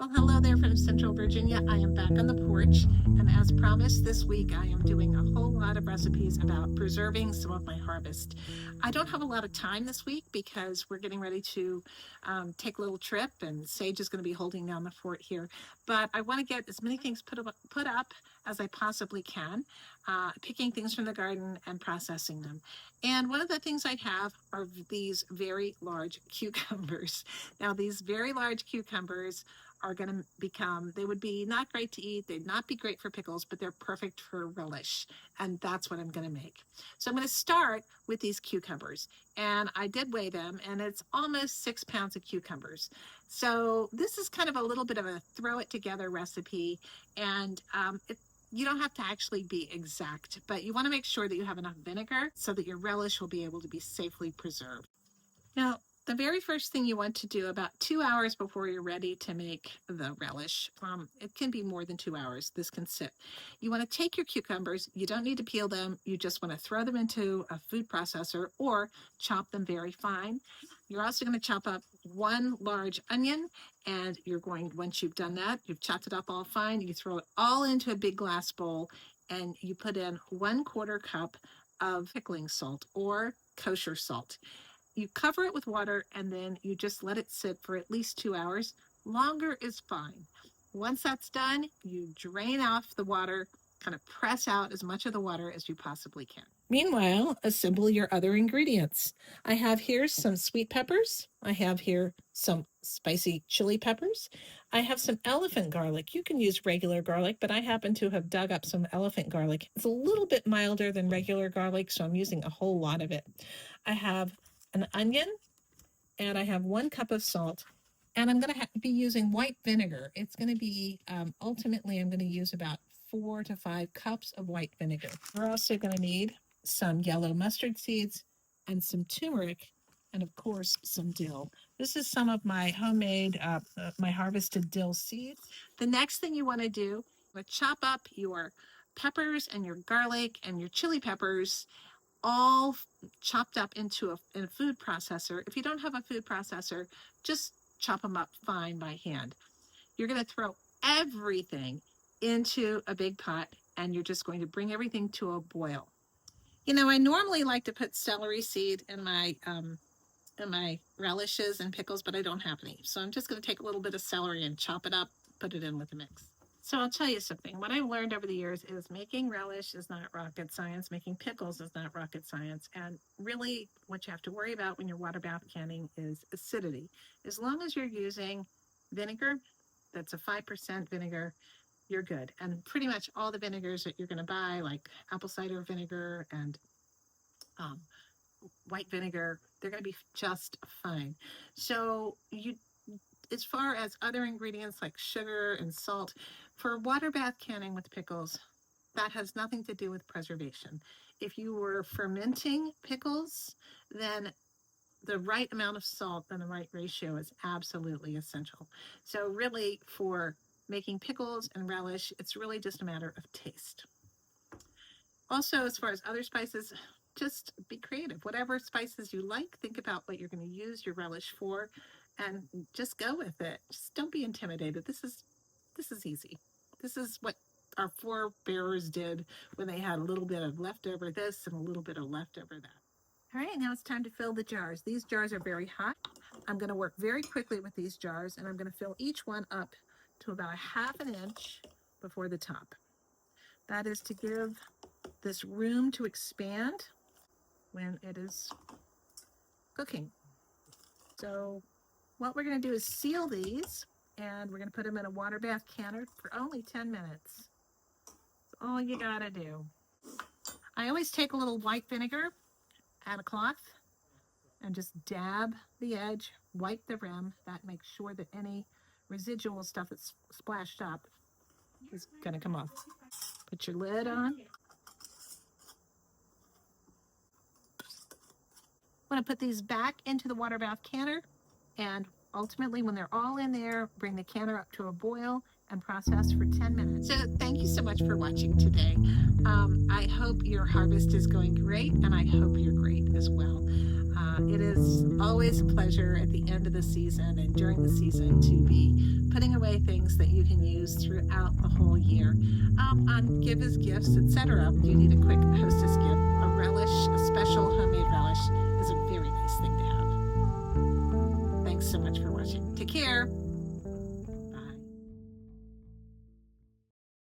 Well, hello there from Central Virginia. I am back on the porch, and as promised, this week I am doing a whole lot of recipes about preserving some of my harvest. I don't have a lot of time this week because we're getting ready to take a little trip, and Sage is going to be holding down the fort here. But I want to get as many things put up as I possibly can, picking things from the garden and processing them. And one of the things I have are these very large cucumbers. Now, these very large cucumbers are going to become, they would be not great to eat. They'd not be great for pickles, but they're perfect for relish. And that's what I'm going to make. So I'm going to start with these cucumbers. And I did weigh them, and it's almost 6 pounds of cucumbers. So this is kind of a little bit of a throw it together recipe. And you don't have to actually be exact, but you want to make sure that you have enough vinegar so that your relish will be able to be safely preserved. Now, the very first thing you want to do about 2 hours before you're ready to make the relish, it can be more than 2 hours, this can sit. You want to take your cucumbers, you don't need to peel them, you just want to throw them into a food processor or chop them very fine. You're also going to chop up 1 large onion, and you're going, once you've done that, you've chopped it up all fine, you throw it all into a big glass bowl, and you put in 1/4 cup of pickling salt or kosher salt. You cover it with water, and then you just let it sit for at least 2 hours. Longer is fine. Once that's done, you drain off the water, kind of press out as much of the water as you possibly can. Meanwhile, assemble your other ingredients. I have here some sweet peppers. I have here some spicy chili peppers. I have some elephant garlic. You can use regular garlic, but I happen to have dug up some elephant garlic. It's a little bit milder than regular garlic, so I'm using a whole lot of it. I have an onion, and I have 1 cup of salt, and I'm going to be using white vinegar. It's going to be, ultimately, I'm going to use about 4 to 5 cups of white vinegar. We're also going to need some yellow mustard seeds and some turmeric, and of course, some dill. This is some of my homemade, my harvested dill seeds. The next thing you want to do, chop up your peppers and your garlic and your chili peppers, all chopped up into a food processor. If you don't have a food processor, just chop them up fine by hand. You're going to throw everything into a big pot, and you're just going to bring everything to a boil. You know, I normally like to put celery seed in my relishes and pickles, but I don't have any. So I'm just going to take a little bit of celery and chop it up, put it in with the mix. So I'll tell you something. What I've learned over the years is making relish is not rocket science. Making pickles is not rocket science. And really what you have to worry about when you're water bath canning is acidity. As long as you're using vinegar, that's a 5% vinegar, you're good. And pretty much all the vinegars that you're going to buy, like apple cider vinegar and white vinegar, they're going to be just fine. So as far as other ingredients like sugar and salt, for water bath canning with pickles, that has nothing to do with preservation. If you were fermenting pickles, then the right amount of salt and the right ratio is absolutely essential. So really, for making pickles and relish, it's really just a matter of taste. Also, as far as other spices, just be creative. Whatever spices you like, think about what you're going to use your relish for, and just go with it. Just don't be intimidated. This is easy. This is what our forebears did when they had a little bit of leftover this and a little bit of leftover that. All right, now it's time to fill the jars. These jars are very hot. I'm going to work very quickly with these jars, and I'm going to fill each one up to about 1/2 inch before the top. That is to give this room to expand when it is cooking. So what we're going to do is seal these, and we're going to put them in a water bath canner for only 10 minutes. That's all you got to do. I always take a little white vinegar, add a cloth, and just dab the edge, wipe the rim. That makes sure that any residual stuff that's splashed up is going to come off. Put your lid on. I'm going to put these back into the water bath canner, and ultimately, when they're all in there, bring the canner up to a boil and process for 10 minutes. So thank you so much for watching today. I hope your harvest is going great, and I hope you're great as well. It is always a pleasure at the end of the season and during the season to be putting away things that you can use throughout the whole year. On give as gifts, etc. You need a quick hostess gift. A relish, a special homemade relish, is a very nice thing to have. Thanks so much for watching. Take care.